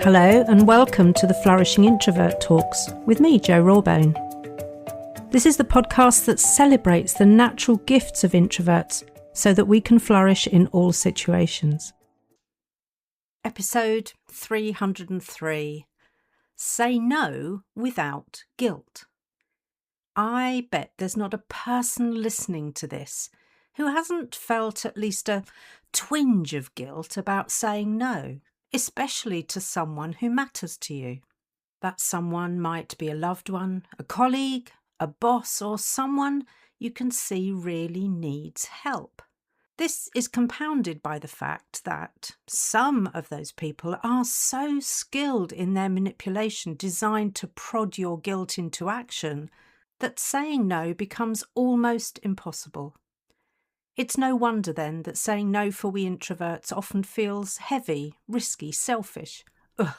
Hello and welcome to the Flourishing Introvert Talks with me, Jo Rawbone. This is the podcast that celebrates the natural gifts of introverts so that we can flourish in all situations. Episode 303. Say no without guilt. I bet there's not a person listening to this who hasn't felt at least a twinge of guilt about saying no, especially to someone who matters to you. That someone might be a loved one, a colleague, a boss, or someone you can see really needs help. This is compounded by the fact that some of those people are so skilled in their manipulation designed to prod your guilt into action that saying no becomes almost impossible. It's no wonder then that saying no for we introverts often feels heavy, risky, selfish. Ugh.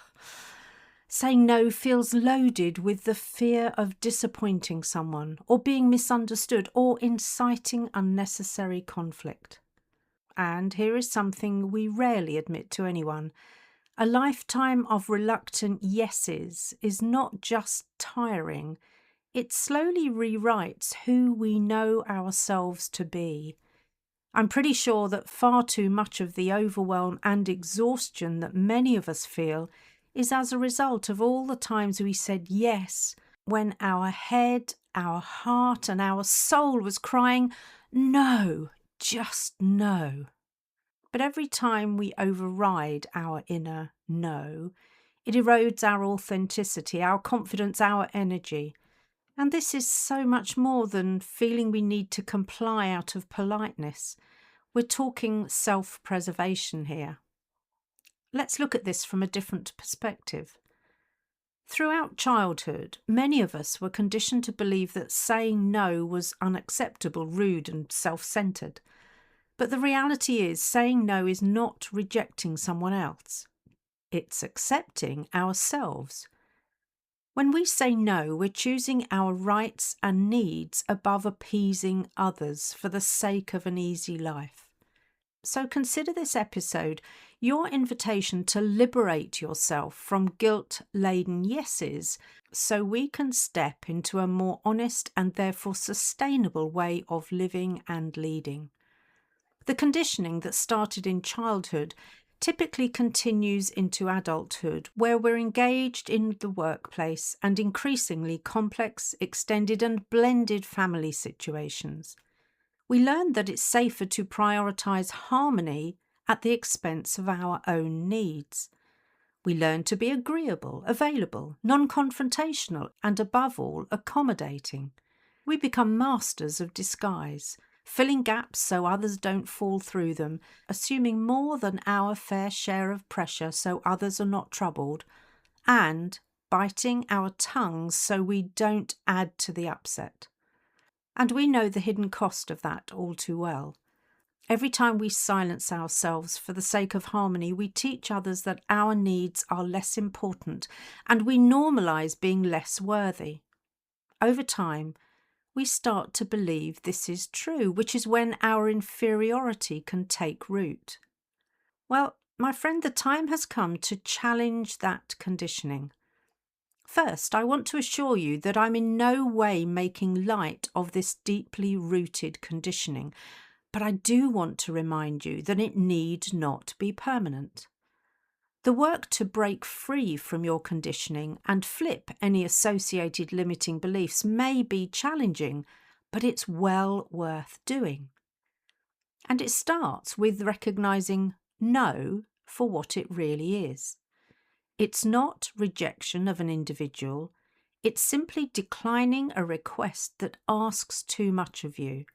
Saying no feels loaded with the fear of disappointing someone or being misunderstood or inciting unnecessary conflict. And here is something we rarely admit to anyone. A lifetime of reluctant yeses is not just tiring, it slowly rewrites who we know ourselves to be. I'm pretty sure that far too much of the overwhelm and exhaustion that many of us feel is as a result of all the times we said yes when our head, our heart and our soul was crying, no, just no. But every time we override our inner no, it erodes our authenticity, our confidence, our energy. And this is so much more than feeling we need to comply out of politeness. We're talking self-preservation here. Let's look at this from a different perspective. Throughout childhood, many of us were conditioned to believe that saying no was unacceptable, rude and self-centred. But the reality is saying no is not rejecting someone else. It's accepting ourselves. When we say no, we're choosing our rights and needs above appeasing others for the sake of an easy life. So consider this episode your invitation to liberate yourself from guilt-laden yeses so we can step into a more honest and therefore sustainable way of living and leading. The conditioning that started in childhood typically continues into adulthood, where we're engaged in the workplace and increasingly complex, extended and blended family situations. We learn that it's safer to prioritise harmony at the expense of our own needs. We learn to be agreeable, available, non-confrontational and above all accommodating. We become masters of disguise, filling gaps so others don't fall through them, assuming more than our fair share of pressure so others are not troubled, and biting our tongues so we don't add to the upset. And we know the hidden cost of that all too well. Every time we silence ourselves for the sake of harmony, we teach others that our needs are less important, and we normalise being less worthy. Over time, we start to believe this is true, which is when our inferiority can take root. Well, my friend, the time has come to challenge that conditioning. First, I want to assure you that I'm in no way making light of this deeply rooted conditioning, but I do want to remind you that it need not be permanent. The work to break free from your conditioning and flip any associated limiting beliefs may be challenging, but it's well worth doing. And it starts with recognising no for what it really is. It's not rejection of an individual, it's simply declining a request that asks too much of you.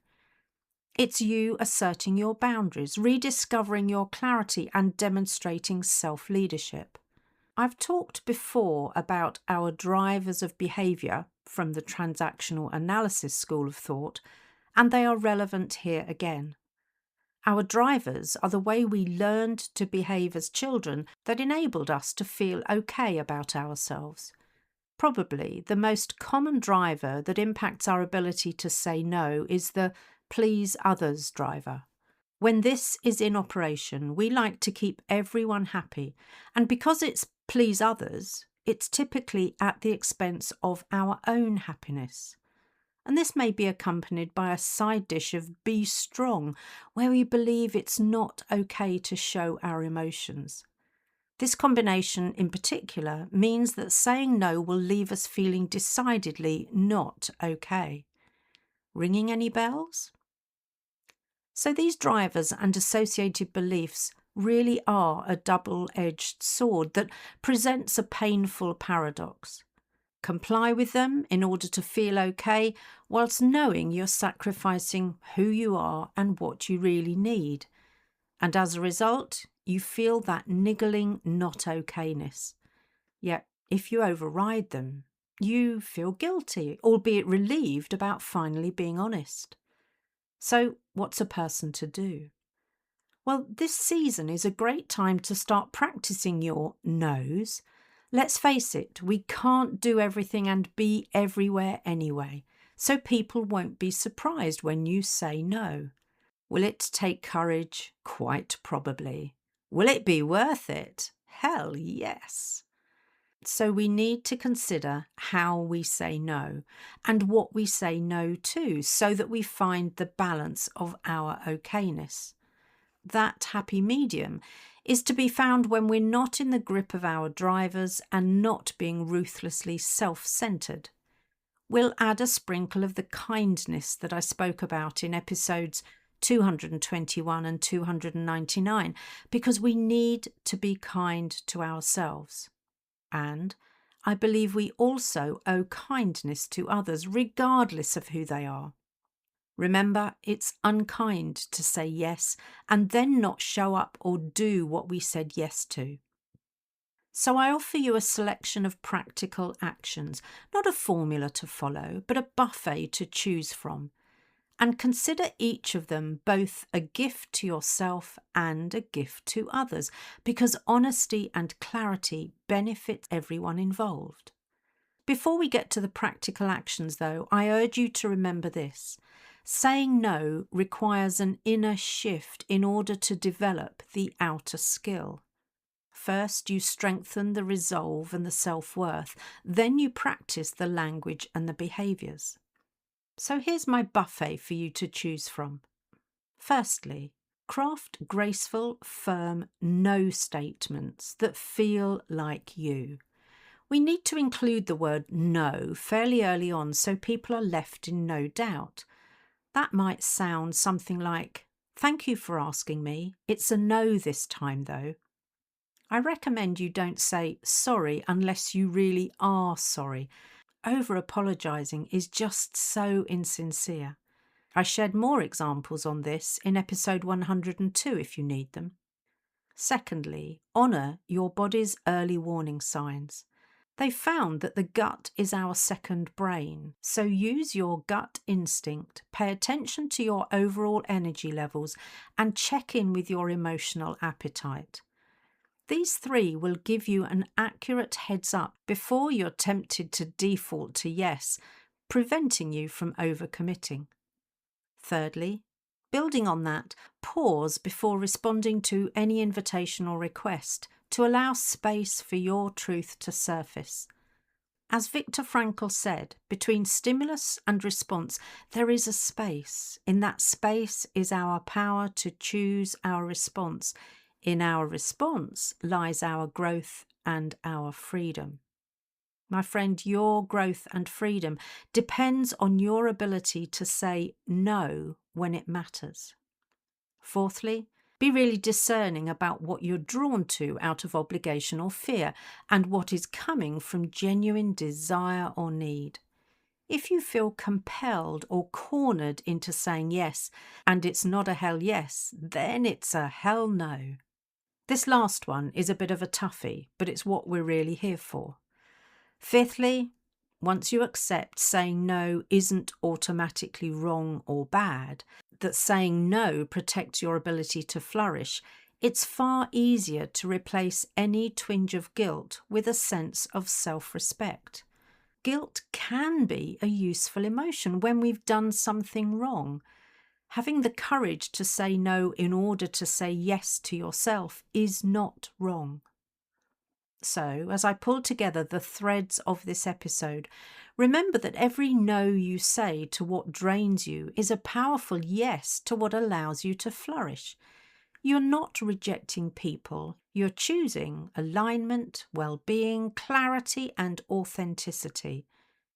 It's you asserting your boundaries, rediscovering your clarity and demonstrating self-leadership. I've talked before about our drivers of behaviour from the transactional analysis school of thought, and they are relevant here again. Our drivers are the way we learned to behave as children that enabled us to feel okay about ourselves. Probably the most common driver that impacts our ability to say no is the please others driver. When this is in operation, we like to keep everyone happy, and because it's please others, it's typically at the expense of our own happiness. And this may be accompanied by a side dish of be strong, where we believe it's not okay to show our emotions. This combination in particular means that saying no will leave us feeling decidedly not okay. Ringing any bells? So these drivers and associated beliefs really are a double-edged sword that presents a painful paradox. Comply with them in order to feel okay, whilst knowing you're sacrificing who you are and what you really need. And as a result, you feel that niggling not okayness. Yet, if you override them, you feel guilty, albeit relieved about finally being honest. So, what's a person to do? Well, this season is a great time to start practicing your no's. Let's face it, we can't do everything and be everywhere anyway, so people won't be surprised when you say no. Will it take courage? Quite probably. Will it be worth it? Hell yes. So we need to consider how we say no and what we say no to so that we find the balance of our okayness. That happy medium is to be found when we're not in the grip of our drivers and not being ruthlessly self-centered. We'll add a sprinkle of the kindness that I spoke about in episodes 221 and 299 because we need to be kind to ourselves. And I believe we also owe kindness to others regardless of who they are. Remember, it's unkind to say yes and then not show up or do what we said yes to. So I offer you a selection of practical actions, not a formula to follow, but a buffet to choose from. And consider each of them both a gift to yourself and a gift to others, because honesty and clarity benefit everyone involved. Before we get to the practical actions, though, I urge you to remember this. Saying no requires an inner shift in order to develop the outer skill. First, you strengthen the resolve and the self-worth. Then you practice the language and the behaviours. So here's my buffet for you to choose from. Firstly, craft graceful, firm no statements that feel like you. We need to include the word no fairly early on so people are left in no doubt. That might sound something like, "Thank you for asking me. It's a no this time though." I recommend you don't say sorry unless you really are sorry. Over-apologising is just so insincere. I shared more examples on this in episode 102 if you need them. Secondly, honour your body's early warning signs. They found that the gut is our second brain, so use your gut instinct, pay attention to your overall energy levels, and check in with your emotional appetite. These three will give you an accurate heads up before you're tempted to default to yes, preventing you from overcommitting. Thirdly, building on that, pause before responding to any invitation or request to allow space for your truth to surface. As Viktor Frankl said, between stimulus and response, there is a space. In that space is our power to choose our response. In our response lies our growth and our freedom. My friend, your growth and freedom depends on your ability to say no when it matters. Fourthly, be really discerning about what you're drawn to out of obligation or fear and what is coming from genuine desire or need. If you feel compelled or cornered into saying yes and it's not a hell yes, then it's a hell no. This last one is a bit of a toughie, but it's what we're really here for. Fifthly, once you accept saying no isn't automatically wrong or bad, that saying no protects your ability to flourish, it's far easier to replace any twinge of guilt with a sense of self-respect. Guilt can be a useful emotion when we've done something wrong. Having the courage to say no in order to say yes to yourself is not wrong. So, as I pull together the threads of this episode, remember that every no you say to what drains you is a powerful yes to what allows you to flourish. You're not rejecting people, you're choosing alignment, well-being, clarity, and authenticity.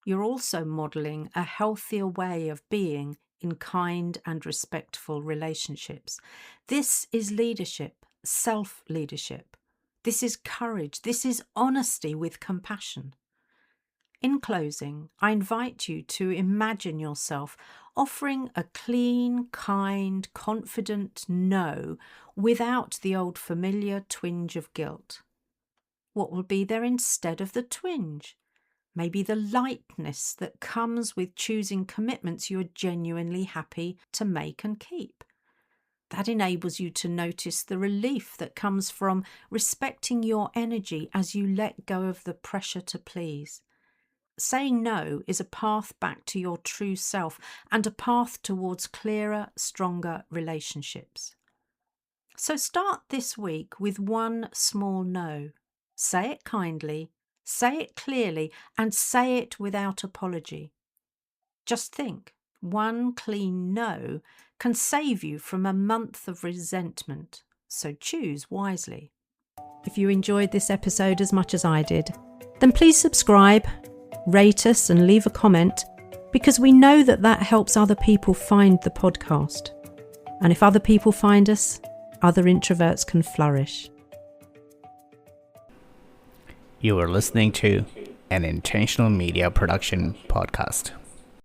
You're also modelling a healthier way of being in kind and respectful relationships. This is leadership, self-leadership. This is courage. This is honesty with compassion. In closing, I invite you to imagine yourself offering a clean, kind, confident no without the old familiar twinge of guilt. What will be there instead of the twinge? Maybe the lightness that comes with choosing commitments you're genuinely happy to make and keep. That enables you to notice the relief that comes from respecting your energy as you let go of the pressure to please. Saying no is a path back to your true self and a path towards clearer, stronger relationships. So start this week with one small no. Say it kindly, say it clearly, and say it without apology. Just think, one clean no can save you from a month of resentment, so choose wisely. If you enjoyed this episode as much as I did, then please subscribe, rate us and leave a comment, because we know that helps other people find the podcast. And if other people find us, other introverts can flourish. You are listening to an Intentional Media Production podcast.